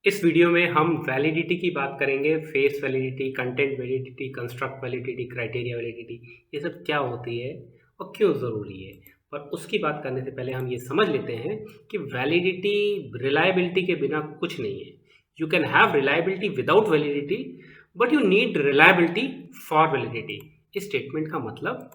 इस वीडियो में हम वैलिडिटी की बात करेंगे। Face validity, content validity, construct validity, criteria validity, ये सब क्या होती है और क्यों ज़रूरी है। पर उसकी बात करने से पहले हम ये समझ लेते हैं कि वैलिडिटी रिलायबिलिटी के बिना कुछ नहीं है। You can have reliability without validity, but you need reliability for validity. इस स्टेटमेंट का मतलब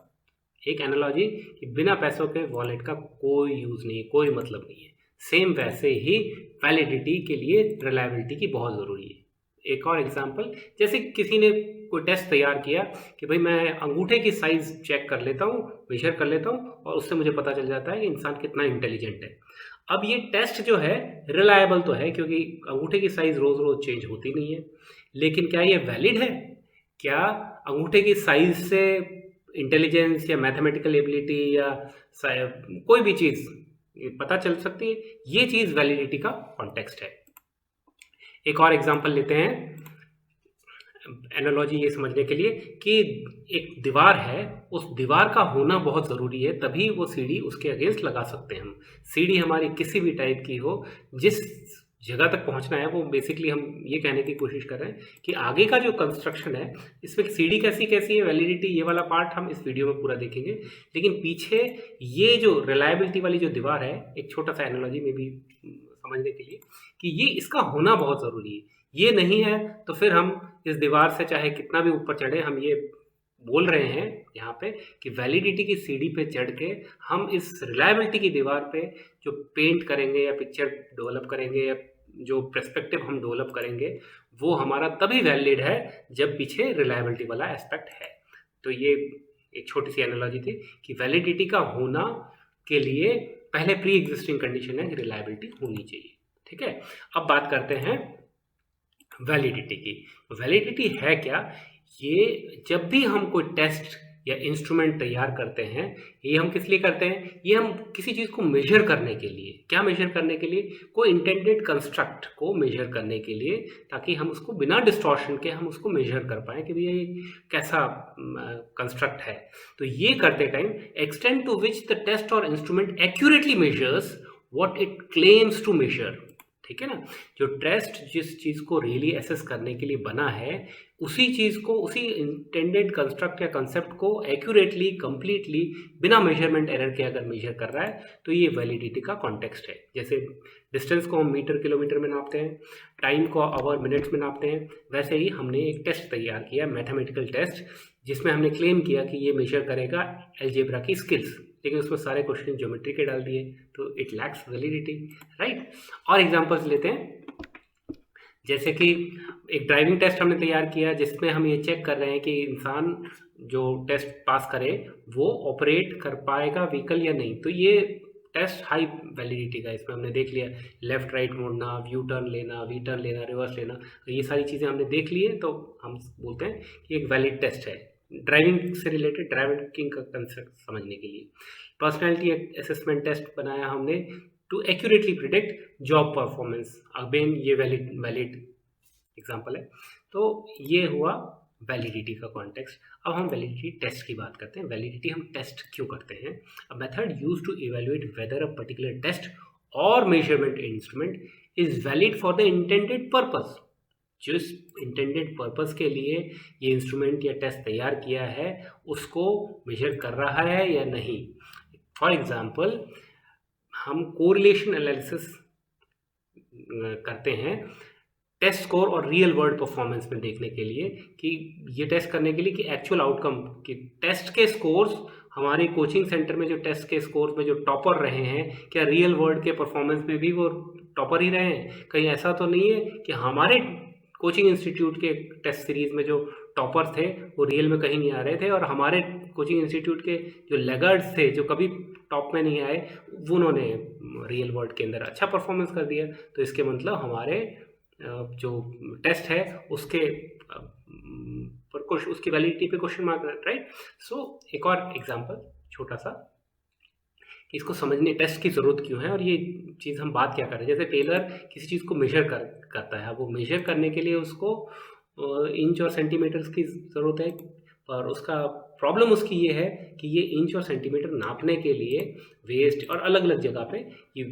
एक एनालॉजी कि बिना पैसों के वॉलेट का कोई यूज़ नहीं है, कोई मतलब नहीं है। सेम वैसे ही वैलिडिटी के लिए रिलायबिलिटी की बहुत ज़रूरी है। एक और एग्जांपल, जैसे किसी ने कोई टेस्ट तैयार किया कि भाई मैं अंगूठे की साइज़ चेक कर लेता हूँ, मेजर कर लेता हूँ और उससे मुझे पता चल जाता है कि इंसान कितना इंटेलिजेंट है। अब ये टेस्ट जो है रिलायबल तो है, क्योंकि अंगूठे की साइज़ रोज़ रोज़ चेंज होती नहीं है, लेकिन क्या ये वैलिड है? क्या अंगूठे की साइज़ से इंटेलिजेंस या मैथमेटिकल एबिलिटी या कोई भी चीज़ पता चल सकती है? ये चीज़ वैलिडिटी का कॉन्टेक्स्ट है। एक और एग्जांपल लेते हैं एनालॉजी ये समझने के लिए कि एक दीवार है, उस दीवार का होना बहुत ज़रूरी है, तभी वो सीढ़ी उसके अगेंस्ट लगा सकते हैं हम। सीढ़ी हमारी किसी भी टाइप की हो, जिस जगह तक पहुंचना है, वो बेसिकली हम ये कहने की कोशिश कर रहे हैं कि आगे का जो कंस्ट्रक्शन है, इसमें सीढ़ी कैसी कैसी है, वैलिडिटी, ये वाला पार्ट हम इस वीडियो में पूरा देखेंगे। लेकिन पीछे ये जो रिलायबिलिटी वाली जो दीवार है, एक छोटा सा एनालॉजी में भी समझने के लिए कि ये इसका होना बहुत ज़रूरी है। ये नहीं है तो फिर हम इस दीवार से चाहे कितना भी ऊपर चढ़े, हम ये बोल रहे हैं यहाँ पे कि वैलिडिटी की सीढ़ी पे चढ़ के हम इस रिलायबिलिटी की दीवार पे जो पेंट करेंगे या पिक्चर डेवलप करेंगे या जो पर्सपेक्टिव हम डेवलप करेंगे, वो हमारा तभी वैलिड है जब पीछे रिलायबिलिटी वाला एस्पेक्ट है। तो ये एक छोटी सी एनालॉजी थी कि वैलिडिटी का होना के लिए पहले प्री एग्जिस्टिंग कंडीशन है कि रिलायबिलिटी होनी चाहिए। ठीक है, अब बात करते हैं वैलिडिटी की। वैलिडिटी है क्या? ये जब भी हम कोई टेस्ट या इंस्ट्रूमेंट तैयार करते हैं, ये हम किस लिए करते हैं? ये हम किसी चीज़ को मेजर करने के लिए। क्या मेजर करने के लिए? कोई इंटेंडेड कंस्ट्रक्ट को मेजर करने के लिए, ताकि हम उसको बिना डिस्टॉर्शन के हम उसको मेजर कर पाएँ कि भैया ये कैसा कंस्ट्रक्ट है। तो ये करते time extend to which the test और instrument accurately measures what it claims to measure. ठीक है ना? जो टेस्ट जिस चीज़ को रियली एसेस करने के लिए बना है, उसी चीज़ को, उसी इंटेंडेड कंस्ट्रक्ट या कंसेप्ट को एक्यूरेटली, कंप्लीटली, बिना मेजरमेंट एरर के अगर मेजर कर रहा है, तो ये वैलिडिटी का कॉन्टेक्स्ट है। जैसे डिस्टेंस को हम मीटर किलोमीटर में नापते हैं, टाइम को आवर मिनट्स में नापते हैं, वैसे ही हमने एक टेस्ट तैयार किया, मैथमेटिकल टेस्ट, जिसमें हमने क्लेम किया कि ये मेजर करेगा अलजेब्रा की स्किल्स, लेकिन उसमें सारे क्वेश्चन ज्योमेट्री के डाल दिए, तो इट लैक्स वैलिडिटी, राइट। और एग्जांपल्स लेते हैं, जैसे कि एक ड्राइविंग टेस्ट हमने तैयार किया, जिसमें हम ये चेक कर रहे हैं कि इंसान जो टेस्ट पास करे वो ऑपरेट कर पाएगा व्हीकल या नहीं। तो ये टेस्ट हाई वैलिडिटी का, इसमें हमने देख लिया लेफ्ट राइट मुड़ना, यू टर्न लेना, वी टर्न लेना, रिवर्स लेना, तो ये सारी चीज़ें हमने देख ली है, तो हम बोलते हैं कि एक वैलिड टेस्ट है ड्राइविंग से रिलेटेड, ड्राइविंग का कंसेप्ट समझने के लिए। पर्सनैलिटी असेसमेंट टेस्ट बनाया हमने to accurately predict job performance, again ये वैलिड एग्जांपल है। तो ये हुआ वैलिडिटी का कॉन्टेक्स्ट। अब हम वैलिडिटी टेस्ट की बात करते हैं। वैलिडिटी हम टेस्ट क्यों करते हैं? A method used to evaluate whether a particular test और measurement instrument is valid for the intended purpose. जिस इंटेंडेड पर्पस के लिए ये इंस्ट्रूमेंट या टेस्ट तैयार किया है, उसको मेजर कर रहा है या नहीं। फॉर एग्जाम्पल, हम कोरिलेशन एनालिसिस करते हैं टेस्ट स्कोर और रियल वर्ल्ड परफॉर्मेंस में देखने के लिए, कि ये टेस्ट करने के लिए कि एक्चुअल आउटकम, कि टेस्ट के स्कोर्स हमारे कोचिंग सेंटर में जो टेस्ट के स्कोर्स में जो टॉपर रहे हैं, क्या रियल वर्ल्ड के परफॉर्मेंस में भी वो टॉपर ही रहे हैं? कहीं ऐसा तो नहीं है कि हमारे कोचिंग इंस्टीट्यूट के टेस्ट सीरीज में जो टॉपर थे वो रियल में कहीं नहीं आ रहे थे, और हमारे कोचिंग इंस्टीट्यूट के जो लेगर्ड्स थे जो कभी टॉप में नहीं आए, वो उन्होंने रियल वर्ल्ड के अंदर अच्छा परफॉर्मेंस कर दिया। तो इसके मतलब हमारे जो टेस्ट है उसके पर कुछ उसकी वैलिडिटी पे क्वेश्चन मार्क, राइट। सो एक और एग्जांपल छोटा सा, कि इसको समझने टेस्ट की ज़रूरत क्यों है और ये चीज़ हम बात क्या कर रहे हैं। जैसे टेलर किसी चीज़ को मेजर करता है, वो मेजर करने के लिए उसको इंच और सेंटीमीटर्स की ज़रूरत है, पर उसका प्रॉब्लम उसकी ये है कि ये इंच और सेंटीमीटर नापने के लिए वेस्ट और अलग अलग जगह पे ये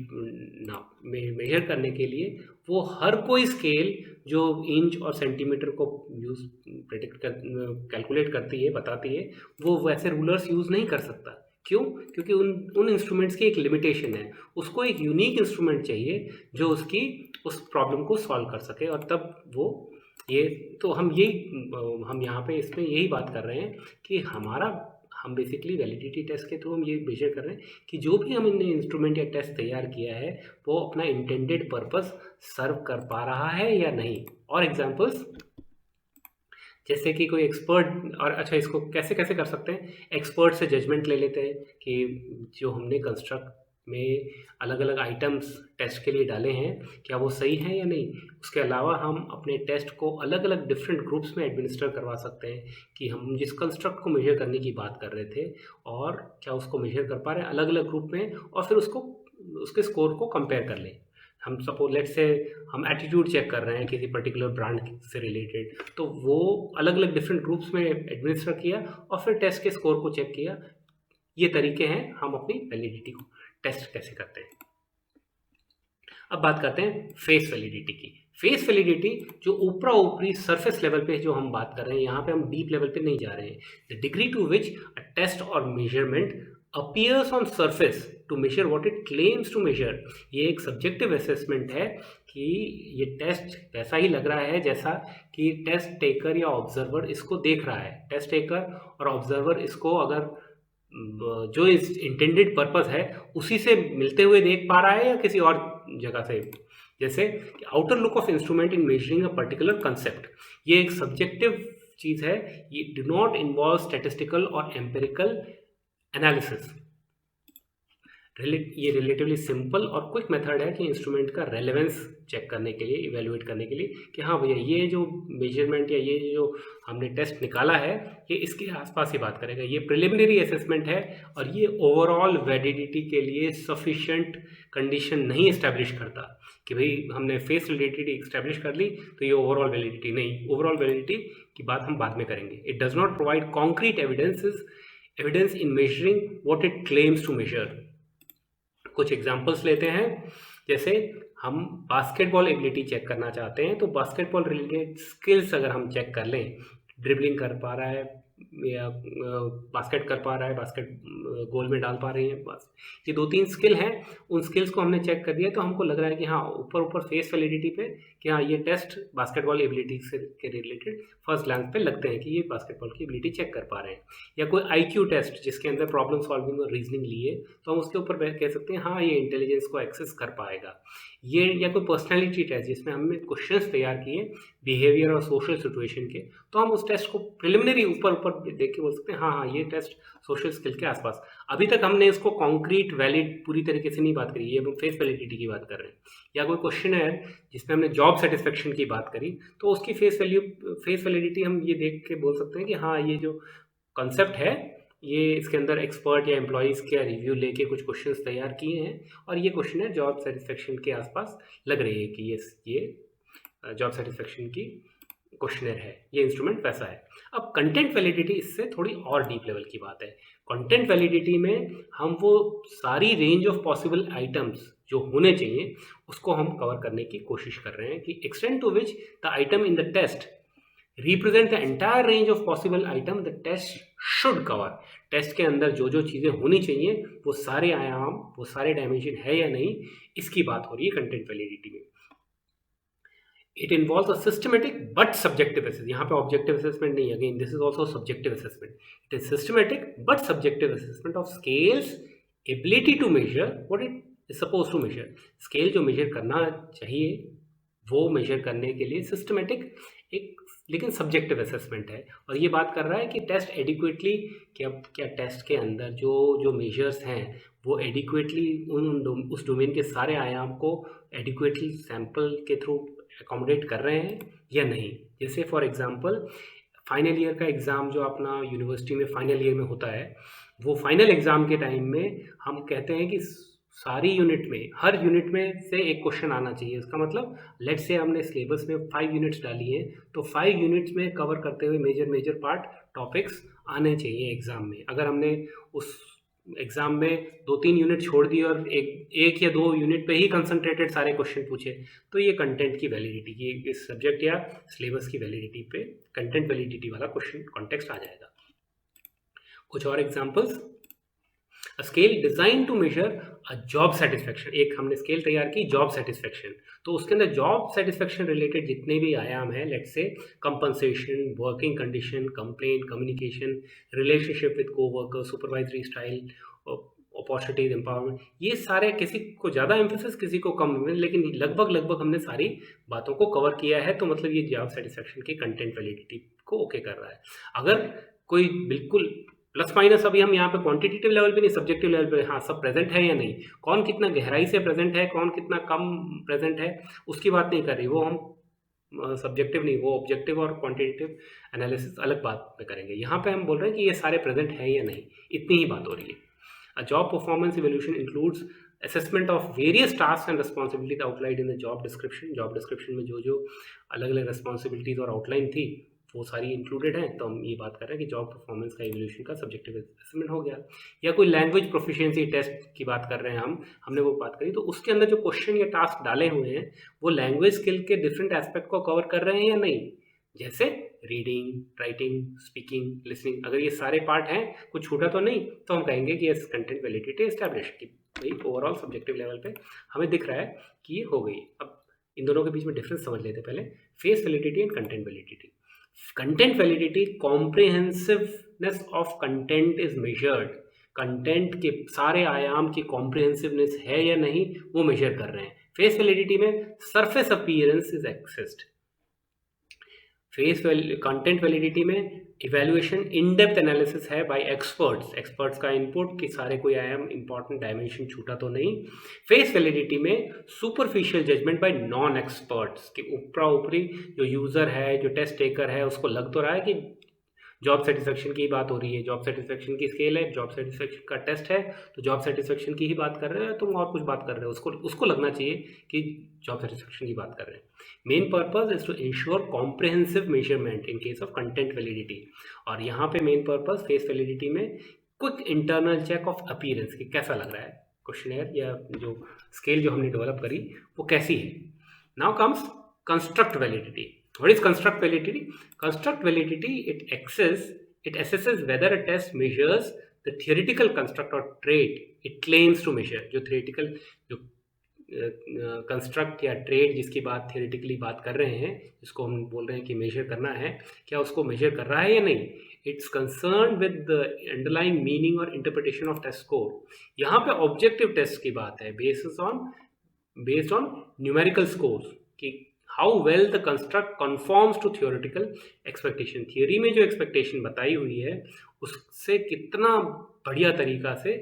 मेजर करने के लिए वो हर कोई स्केल जो इंच और सेंटीमीटर को यूज़ कैलकुलेट करती है, बताती है, वो वैसे रूलर्स यूज़ नहीं कर सकता। क्यों? क्योंकि उन इंस्ट्रूमेंट्स की एक लिमिटेशन है। उसको एक यूनिक इंस्ट्रूमेंट चाहिए जो उसकी उस प्रॉब्लम को सॉल्व कर सके, और तब वो ये तो हम यहाँ पे इसमें यही बात कर रहे हैं कि हम बेसिकली वैलिडिटी टेस्ट के थ्रू हम ये मेजर कर रहे हैं कि जो भी हमने इंस्ट्रूमेंट या टेस्ट तैयार किया है वो अपना इंटेंडेड पर्पस सर्व कर पा रहा है या नहीं। और एग्जांपल्स जैसे कि कोई एक्सपर्ट, और अच्छा इसको कैसे कैसे कर सकते हैं, एक्सपर्ट से जजमेंट ले लेते हैं कि जो हमने कंस्ट्रक्ट में अलग अलग आइटम्स टेस्ट के लिए डाले हैं क्या वो सही हैं या नहीं। उसके अलावा हम अपने टेस्ट को अलग अलग डिफरेंट ग्रुप्स में एडमिनिस्टर करवा सकते हैं कि हम जिस कंस्ट्रक्ट को मेजर करने की बात कर रहे थे और क्या उसको मेजर कर पा रहे हैं अलग अलग ग्रुप में, और फिर उसके स्कोर को कंपेयर कर लें। हम सपोज लेट्स से हम एटीट्यूड चेक कर रहे हैं किसी पर्टिकुलर ब्रांड से रिलेटेड, तो वो अलग अलग डिफरेंट ग्रुप्स में एडमिनिस्टर किया और फिर टेस्ट के स्कोर को चेक किया। ये तरीके हैं हम अपनी वैलिडिटी को टेस्ट कैसे करते हैं। अब बात करते हैं फेस वैलिडिटी की। फेस वैलिडिटी जो ऊपरा ऊपरी सरफेस लेवल पे जो हम बात कर रहे हैं, यहाँ पे हम डीप लेवल पे नहीं जा रहे हैं। The degree to which a test और measurement appears on surface to measure what it claims to measure। ये एक सब्जेक्टिव असेसमेंट है कि ये टेस्ट वैसा ही लग रहा है जैसा कि टेस्ट टेकर या ऑब्जर्वर इसको देख रहा है। टेस्ट टेकर और ऑब्जर्वर इसको अगर जो इस इंटेंडेड पर्पस है उसी से मिलते हुए देख पा रहा है या किसी और जगह से। जैसे outer look of instrument in measuring a particular concept, ये एक सब्जेक्टिव चीज़ है। ये डू नॉट इन्वॉल्व स्टैटिस्टिकल और एम्पिरिकल एनालिसिस। ये रिलेटिवली सिंपल और क्विक मेथड है कि इंस्ट्रूमेंट का रेलेवेंस चेक करने के लिए, इवेल्युएट करने के लिए कि हाँ भैया ये जो मेजरमेंट या ये जो हमने टेस्ट निकाला है ये इसके आसपास ही बात करेगा। ये प्रिलिमिनरी असेसमेंट है और ये ओवरऑल वैलिडिटी के लिए सफिशिएंट कंडीशन नहीं इस्टेब्लिश करता कि भाई हमने फेस वैलिडिटी इस्टेब्लिश कर ली तो ये ओवरऑल वैलिडिटी नहीं। ओवरऑल वैलिडिटी की बात हम बाद में करेंगे। It does not provide concrete evidence in measuring what it claims to measure. कुछ एग्जांपल्स लेते हैं। जैसे हम बास्केटबॉल एबिलिटी चेक करना चाहते हैं तो बास्केटबॉल रिलेटेड स्किल्स अगर हम चेक कर लें, ड्रिबलिंग कर पा रहा है या बास्केट कर पा रहा है, बास्केट गोल में डाल पा रही है, बस ये 2-3 स्किल हैं। उन स्किल्स को हमने चेक कर दिया तो हमको लग रहा है कि हाँ ऊपर फेस वैलिडिटी पे कि हाँ ये टेस्ट बास्केटबॉल एबिलिटी से के रिलेटेड फर्स्ट ग्लांस पे लगते हैं कि ये बास्केटबॉल की एबिलिटी चेक कर पा रहे हैं। या कोई IQ टेस्ट जिसके अंदर प्रॉब्लम सॉल्विंग और रीजनिंग लिए तो हम उसके ऊपर कह सकते हैं हाँ ये इंटेलिजेंस को एक्सेस कर पाएगा। ये या कोई पर्सनैलिटी टेस्ट जिसमें हमने क्वेश्चंस तैयार किए बिहेवियर और सोशल सिचुएशन के, तो हम उस टेस्ट को प्रिलिमिनरी ऊपर देख के बोल सकते हैं हाँ ये टेस्ट सोशल स्किल के आसपास। अभी तक हमने इसको कॉन्क्रीट वैलिड पूरी तरीके से नहीं बात करी, ये हम फेस वैलिडिटी की बात कर रहे हैं। या कोई क्वेश्चन है जिसमें हमने जॉब सेटिस्फेक्शन की बात करी तो उसकी फेस वैलिडिटी हम ये देख के बोल सकते हैं कि हाँ ये जो कंसेप्ट है ये इसके अंदर एक्सपर्ट या एम्प्लॉयज़ के रिव्यू लेके कुछ क्वेश्चंस तैयार किए हैं और ये क्वेश्चन है जॉब सेटिस्फेक्शन के आसपास लग रही है कि ये जॉब सेटिस्फेक्शन की क्वेश्चनर है, ये इंस्ट्रूमेंट वैसा है। अब कंटेंट वैलिडिटी इससे थोड़ी और डीप लेवल की बात है। कंटेंट वैलिडिटी में हम वो सारी रेंज ऑफ पॉसिबल आइटम्स जो होने चाहिए उसको हम कवर करने की कोशिश कर रहे हैं कि extend to which the item in the test represent the entire range of possible item the test should cover. Test के अंदर जो जो चीज़ें होनी चाहिए वो सारे आयाम, वो सारे डायमेंशन है या नहीं, इसकी बात हो रही है कंटेंट वैलिडिटी में। It involves a systematic but subjective assessment. यहाँ पे ऑब्जेक्टिव असेसमेंट नहीं, again this is also subjective assessment. It is systematic but subjective assessment of scales ability to measure what it is suppose to measure. Scale जो measure करना चाहिए वो major करने के लिए सिस्टमेटिक एक लेकिन सब्जेक्टिव असेसमेंट है। और ये बात कर रहा है कि टेस्ट एडिक्वेटली क्या टेस्ट के अंदर जो मेजर्स हैं वो एडिक्वेटली उस डोमेन के सारे आयाम को एडिक्वेटली सैंपल के थ्रू अकोमोडेट कर रहे हैं या नहीं। जैसे फॉर एग्जांपल फाइनल ईयर का एग्ज़ाम जो अपना यूनिवर्सिटी में फाइनल ईयर में होता है, वो फाइनल एग्ज़ाम के टाइम में हम कहते हैं कि सारी यूनिट में, हर यूनिट में से एक क्वेश्चन आना चाहिए। इसका मतलब लेट्स से हमने सिलेबस में 5 यूनिट्स डाली हैं, तो 5 यूनिट्स में कवर करते हुए मेजर पार्ट टॉपिक्स आने चाहिए एग्जाम में। अगर हमने उस एग्जाम में 2-3 यूनिट छोड़ दी और एक या 2 यूनिट पे ही कंसंट्रेटेड सारे क्वेश्चन पूछे, तो ये कंटेंट की वैलिडिटी की, इस सब्जेक्ट या सिलेबस की वैलिडिटी पे कंटेंट वैलिडिटी वाला क्वेश्चन कॉन्टेक्स्ट आ जाएगा। कुछ और examples, a scale design to measure a job satisfaction. एक हमने स्केल तैयार की जॉब सेटिस्फेक्शन, तो उसके अंदर जॉब सेटिस्फेक्शन रिलेटेड जितने भी आयाम हैं, let's say compensation, working condition, complaint, communication, relationship with co-worker, supervisory style, opportunities, empowerment, ये सारे किसी को ज़्यादा एम्फेसिस किसी को कम, लेकिन लगभग हमने सारी बातों को कवर किया है, तो मतलब ये जॉब सेटिस्फेक्शन की कंटेंट वैलिडिटी को ओके कर रहा है। अगर कोई बिल्कुल प्लस माइनस, अभी हम यहाँ पे क्वांटिटेटिव लेवल पे नहीं, सब्जेक्टिव लेवल पे, हाँ सब प्रेजेंट है या नहीं, कौन कितना गहराई से प्रेजेंट है, कौन कितना कम प्रेजेंट है, उसकी बात नहीं कर रही, वो हम सब्जेक्टिव नहीं, वो ऑब्जेक्टिव और क्वांटिटेटिव एनालिसिस अलग बात पे करेंगे। यहाँ पे हम बोल रहे हैं कि ये सारे प्रेजेंट है या नहीं, इतनी ही बात हो रही है। A job performance evaluation includes assessment of various task and responsibilities outlined in the job description. Job description में जो अलग अलग रिस्पॉन्सिबिलिटीज और आउटलाइन थी वो सारी इंक्लूडेड हैं, तो हम ये बात कर रहे हैं कि जॉब परफॉर्मेंस का इवैल्यूएशन का सब्जेक्टिव असेसमेंट हो गया। या कोई लैंग्वेज प्रोफिशिएंसी टेस्ट की बात कर रहे हैं हमने वो बात करी, तो उसके अंदर जो क्वेश्चन या टास्क डाले हुए हैं वो लैंग्वेज स्किल के डिफरेंट एस्पेक्ट को कवर कर रहे हैं या नहीं, जैसे रीडिंग, राइटिंग, स्पीकिंग, लिसनिंग। अगर ये सारे पार्ट हैं, कुछ छूटा तो नहीं, तो हम कहेंगे कि यस कंटेंट वैलिडिटी एस्टैब्लिश की भाई ओवरऑल सब्जेक्टिव लेवल पे हमें दिख रहा है कि ये हो गई। अब इन दोनों के बीच में डिफरेंस समझ लेते पहले, face validity and content validity. Content validity, comprehensiveness of content is measured. Content के सारे आयाम की कॉम्प्रिहेंसिवनेस है या नहीं वो मेजर कर रहे हैं। फेस वैलिडिटी में surface appearance is assessed. Content validity में इवैल्यूएशन इन डेप्थ एनालिसिस है बाय एक्सपर्ट्स का इनपुट कि सारे कोई आयाम इंपॉर्टेंट डायमेंशन छूटा तो नहीं। फेस वैलिडिटी में superficial judgement by non experts कि ऊपरा ऊपरी जो यूजर है, जो टेस्ट टेकर है, उसको लग तो रहा है कि जॉब सेटिस्फेक्शन की बात हो रही है, जॉब सेटिस्फेक्शन की स्केल है, जॉब सेटिस्फेक्शन का टेस्ट है, तो जॉब सेटिस्फेक्शन की ही बात कर रहे हो, तुम और कुछ बात कर रहे हो, उसको लगना चाहिए कि जॉब सेटिस्फेक्शन की बात कर रहे हैं। Main purpose is to ensure comprehensive measurement in case of content validity. और यहाँ पे मेन पर्पज फेस वैलिडिटी में quick internal check of appearance कि कैसा लग रहा है क्वेश्चनेयर या जो स्केल जो हमने डेवलप करी वो कैसी है। Now comes construct validity. What is construct validity? Construct validity, it assesses whether a test measures the theoretical construct or trait it claims to measure। जो theoretical जो कंस्ट्रक्ट या ट्रेड जिसकी बात थियोरेटिकली बात कर रहे हैं, जिसको हम बोल रहे हैं कि मेजर करना है, क्या उसको मेजर कर रहा है या नहीं। It's concern with the underlying meaning और इंटरप्रिटेशन ऑफ टेस्ट स्कोर। यहाँ पे ऑब्जेक्टिव टेस्ट की बात है बेस्ड ऑन न्यूमेरिकल स्कोर्स कि how well the construct conforms to theoretical expectation. Theory में जो एक्सपेक्टेशन बताई हुई है उससे कितना बढ़िया तरीका से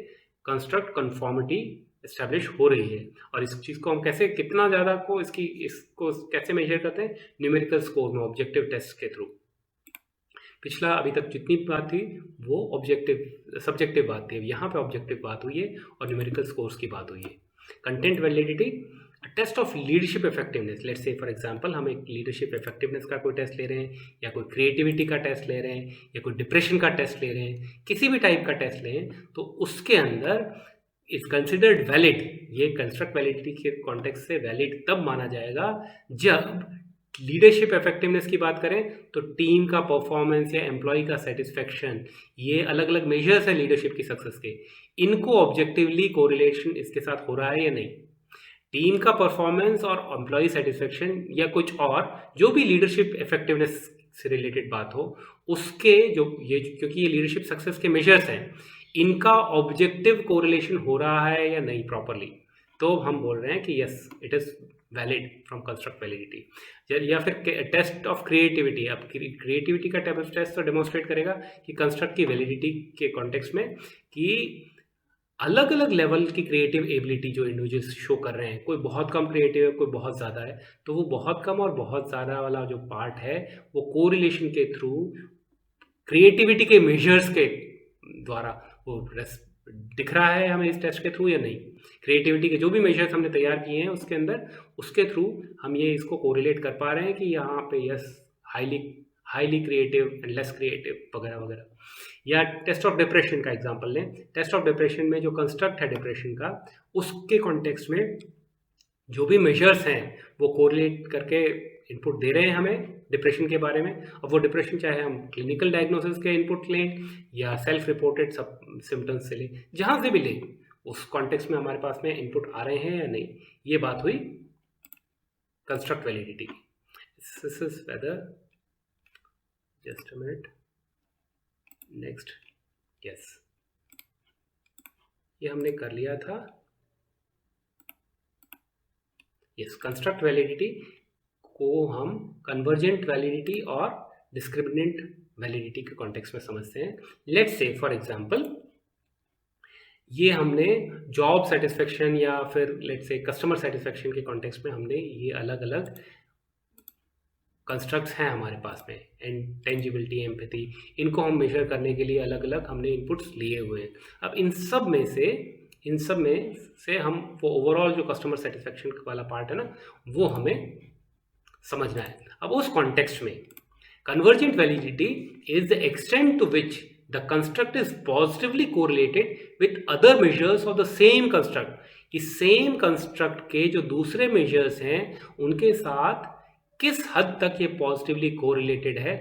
कंस्ट्रक्ट कन्फॉर्मिटी एस्टैब्लिश हो रही है। और इस चीज़ को हम कैसे, कितना ज़्यादा को इसको कैसे मेजर करते हैं, न्यूमेरिकल स्कोर में ऑब्जेक्टिव टेस्ट के थ्रू। पिछला अभी तक जितनी बात थी वो सब्जेक्टिव बात थी, अब यहाँ पे ऑब्जेक्टिव बात हुई है और न्यूमेरिकल स्कोर्स की बात हुई है। Content validity, test of leadership effectiveness. Let's say for example हम एक लीडरशिप इफेक्टिवनेस का कोई टेस्ट ले रहे हैं, या कोई क्रिएटिविटी का टेस्ट ले रहे हैं, या कोई डिप्रेशन का टेस्ट ले रहे हैं, किसी भी टाइप का टेस्ट लें, तो उसके अंदर इज कंसिडर्ड वैलिड। ये कंस्ट्रक्ट वैलिडिटी के कॉन्टेक्स्ट से वैलिड तब माना जाएगा जब लीडरशिप इफेक्टिवनेस की बात करें तो टीम का परफॉर्मेंस या एम्प्लॉय का सेटिस्फेक्शन, ये अलग अलग मेजर्स हैं लीडरशिप की सक्सेस के, इनको ऑब्जेक्टिवली कोरिलेशन इसके साथ हो रहा है या नहीं। टीम का परफॉर्मेंस और एम्प्लॉय सेटिस्फेक्शन या कुछ और जो भी लीडरशिप इफेक्टिवनेस से रिलेटेड बात हो, उसके क्योंकि ये लीडरशिप सक्सेस के मेजर्स हैं, इनका ऑब्जेक्टिव कोरिलेशन हो रहा है या नहीं प्रॉपरली, तो हम बोल रहे हैं कि yes it is valid from construct validity. या फिर टेस्ट ऑफ क्रिएटिविटी, अब क्रिएटिविटी का टेस्ट तो डेमोन्स्ट्रेट करेगा कि कंस्ट्रक्ट की वैलिडिटी के कॉन्टेक्स्ट में कि अलग अलग लेवल की क्रिएटिव एबिलिटी जो इंडिविजुअल्स शो कर रहे हैं, कोई बहुत कम क्रिएटिव है, कोई बहुत ज़्यादा है, तो वो बहुत कम और बहुत ज़्यादा वाला जो पार्ट है वो कोरिलेशन के थ्रू क्रिएटिविटी के मेजर्स के द्वारा वो दिख रहा है हमें इस टेस्ट के थ्रू या नहीं? क्रिएटिविटी के जो भी मेजर्स हमने तैयार किए हैं उसके अंदर, उसके थ्रू हम ये इसको कोरिलेट कर पा रहे हैं कि यहाँ पे yes highly creative and less creative वगैरह वगैरह। या टेस्ट ऑफ डिप्रेशन का एग्जांपल लें। टेस्ट ऑफ डिप्रेशन में जो कंस्ट्रक्ट है डिप्रेशन का, उसके कॉन्टेक्स्ट में जो भी मेजर्स हैं वो कोरिलेट करके इनपुट दे रहे हैं हमें डिप्रेशन के बारे में। अब वो डिप्रेशन चाहे हम क्लिनिकल डायग्नोसिस के इनपुट लें या सेल्फ रिपोर्टेड सब सिम्टम्स से लें, जहाँ से भी लें, उस कॉन्टेक्स्ट में हमारे पास में इनपुट आ रहे हैं या नहीं। ये बात हुई कंस्ट्रक्ट वैलिडिटी की। This is whether, just a minute, next, yes, ये हमने कर लिया था। यस, कंस्ट्रक्ट वैलिडिटी को हम कन्वर्जेंट वैलिडिटी और डिस्क्रिमिनेंट वैलिडिटी के कॉन्टेक्स्ट में समझते हैं। लेट्स से फॉर एग्जांपल ये हमने जॉब सेटिस्फेक्शन या फिर लेट्स से कस्टमर सेटिस्फेक्शन के कॉन्टेक्स्ट में हमने ये अलग अलग कंस्ट्रक्ट्स हैं हमारे पास में, एंड टेंजिबिलिटी, एम्पैथी, इनको हम मेजर करने के लिए अलग अलग हमने इनपुट्स लिए हुए हैं। अब इन सब में से हम वो ओवरऑल जो कस्टमर सेटिस्फेक्शन वाला पार्ट है ना, वो हमें समझना है। अब उस कॉन्टेक्स्ट में convergent validity is the extent to which the construct is positively correlated with other measures of the same construct, कि सेम कंस्ट्रक्ट के जो दूसरे मेजर्स हैं उनके साथ किस हद तक ये पॉजिटिवली कोरिलेटेड है।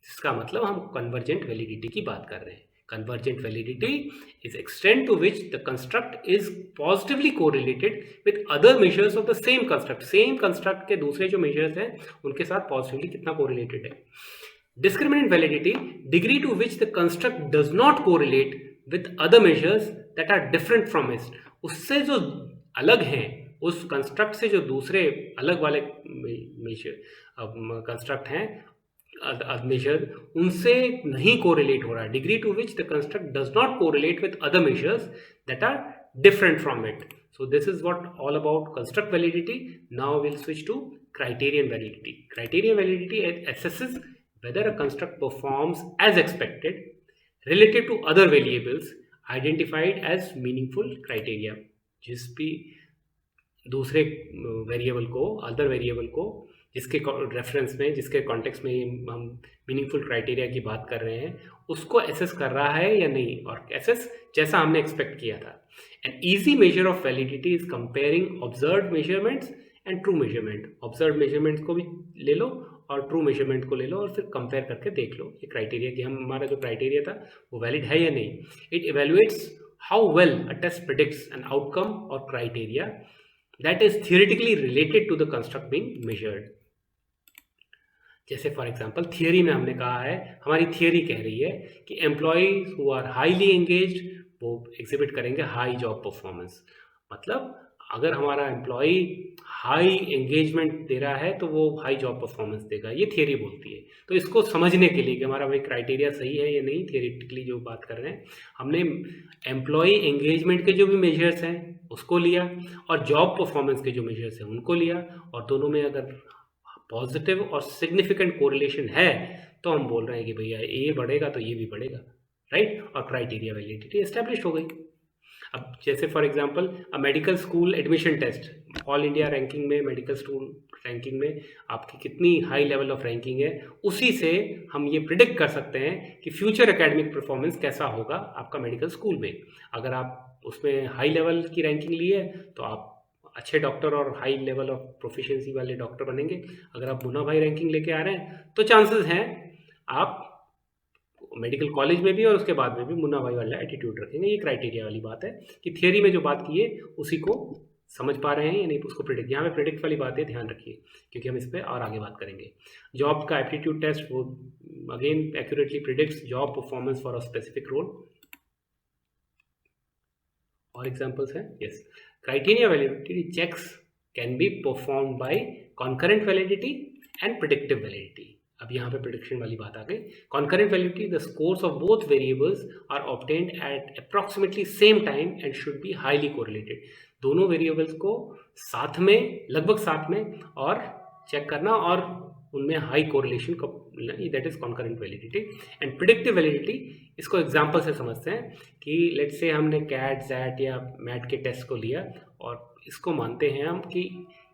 इसका मतलब हम कन्वर्जेंट वैलिडिटी की बात कर रहे हैं। Convergent validity is extent to which the construct is positively correlated with other measures of the same construct. Same construct के दूसरे जो measures हैं उनके साथ positively कितना correlated है। Discriminant validity, degree to which the construct does not correlate with other measures that are different from it. उससे जो अलग हैं, उस construct से जो दूसरे अलग वाले construct हैं मेजर, उनसे नहीं कोरिलेट हो रहा है। Degree to which the construct does not correlate with other measures that are different from it. So this is what all about construct validity. Now will switch to criterion validity. Criterion validity assesses whether a construct performs as expected related to other variables identified as meaningful criteria। जिस भी दूसरे variable को, other variable को जिसके reference में, जिसके context में हम मीनिंगफुल क्राइटेरिया की बात कर रहे हैं, उसको एसेस कर रहा है या नहीं, और एसेस जैसा हमने एक्सपेक्ट किया था। An easy measure of validity is comparing observed measurements and true measurement. Observed measurements को भी ले लो और ट्रू मेजरमेंट को ले लो और फिर कंपेयर करके देख लो ये क्राइटेरिया कि हमारा जो क्राइटेरिया था वो वैलिड है या नहीं। It evaluates how well a test predicts an outcome और criteria that is theoretically related to the construct being measured. जैसे फॉर एग्जांपल थियरी में हमने कहा है, हमारी थियरी कह रही है कि employees who are highly engaged वो एग्जिबिट करेंगे हाई जॉब परफॉर्मेंस। मतलब अगर हमारा एम्प्लॉय हाई एंगेजमेंट दे रहा है तो वो हाई जॉब परफॉर्मेंस देगा, ये थियरी बोलती है। तो इसको समझने के लिए कि हमारा भाई क्राइटेरिया सही है या नहीं, थियरेटिकली जो बात कर रहे हैं, हमने एम्प्लॉय एंगेजमेंट के जो भी मेजर्स हैं उसको लिया और जॉब परफॉर्मेंस के जो मेजर्स हैं उनको लिया, और दोनों में अगर पॉजिटिव और सिग्निफिकेंट कोरिलेशन है तो हम बोल रहे हैं कि भैया ये बढ़ेगा तो ये भी बढ़ेगा, राइट, और क्राइटेरिया वैलिडिटी एस्टैब्लिश हो गई। अब जैसे for example medical school admission test, all India ranking में, मेडिकल स्कूल रैंकिंग में आपकी कितनी हाई लेवल ऑफ रैंकिंग है, उसी से हम ये प्रिडिक्ट कर सकते हैं कि फ्यूचर एकेडमिक परफॉर्मेंस कैसा होगा आपका मेडिकल स्कूल में। अगर आप उसमें हाई लेवल की रैंकिंग ली है तो आप अच्छे डॉक्टर और हाई लेवल ऑफ प्रोफिशिएंसी वाले डॉक्टर बनेंगे। अगर आप मुन्ना भाई रैंकिंग लेके आ रहे हैं तो चांसेस हैं आप मेडिकल कॉलेज में भी और उसके बाद में भी मुन्ना भाई वाला एटीट्यूड रखेंगे। ये क्राइटेरिया वाली बात है कि थियरी में जो बात की है उसी को समझ पा रहे हैं या नहीं, उसको प्रिडिक्ट, यहाँ पे प्रिडिक्ट वाली बात है, ध्यान रखिए, क्योंकि हम इस पर और आगे बात करेंगे। जॉब का एप्टीट्यूड टेस्ट, वो again accurately predicts job performance for a specific role. और एग्जाम्पल्स हैं, yes, criteria validity checks can be performed by concurrent validity and predictive validity। अब यहाँ पे prediction वाली बात आ गई। concurrent validity, the scores of both variables are obtained at approximately same time and should be highly correlated। दोनों variables को साथ में, लगभग साथ में और चेक करना और उनमें high correlation, that is concurrent validity. And predictive validity, इसको एग्जांपल से समझते हैं कि लेट्स से हमने कैट, जैट या मैट के टेस्ट को लिया और इसको मानते हैं हम कि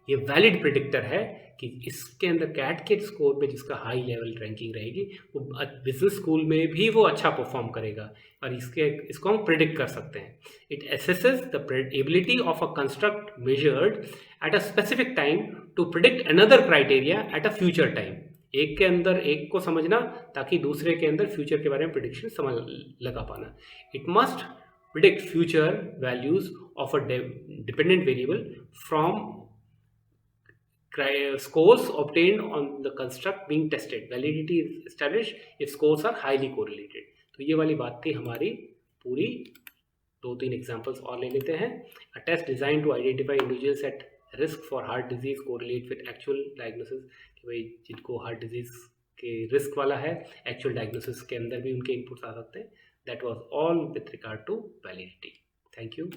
ये वैलिड प्रिडिक्टर है कि इसके अंदर कैट के स्कोर पे जिसका हाई लेवल रैंकिंग रहेगी वो बिजनेस स्कूल में भी वो अच्छा परफॉर्म करेगा, और इसको हम प्रिडिक्ट कर सकते हैं। It assesses the ability of a construct measured at a specific time to predict another criteria at a future time. एक के अंदर एक को समझना ताकि दूसरे के अंदर फ्यूचर के बारे में प्रिडिक्शन समझ लगा पाना। It must predict future values of a dependent variable from scores obtained on the construct being tested. Validity is established if scores are highly correlated. तो ये वाली बात थी हमारी पूरी। 2-3 एग्जांपल्स और ले लेते हैं। A test designed to identify individuals at risk for heart disease correlate with actual diagnosis, कि भाई जिनको हार्ट डिजीज के रिस्क वाला है एक्चुअल डायग्नोसिस के अंदर भी उनके इनपुट्स आ सकते हैं। That was all with regard to validity. Thank you.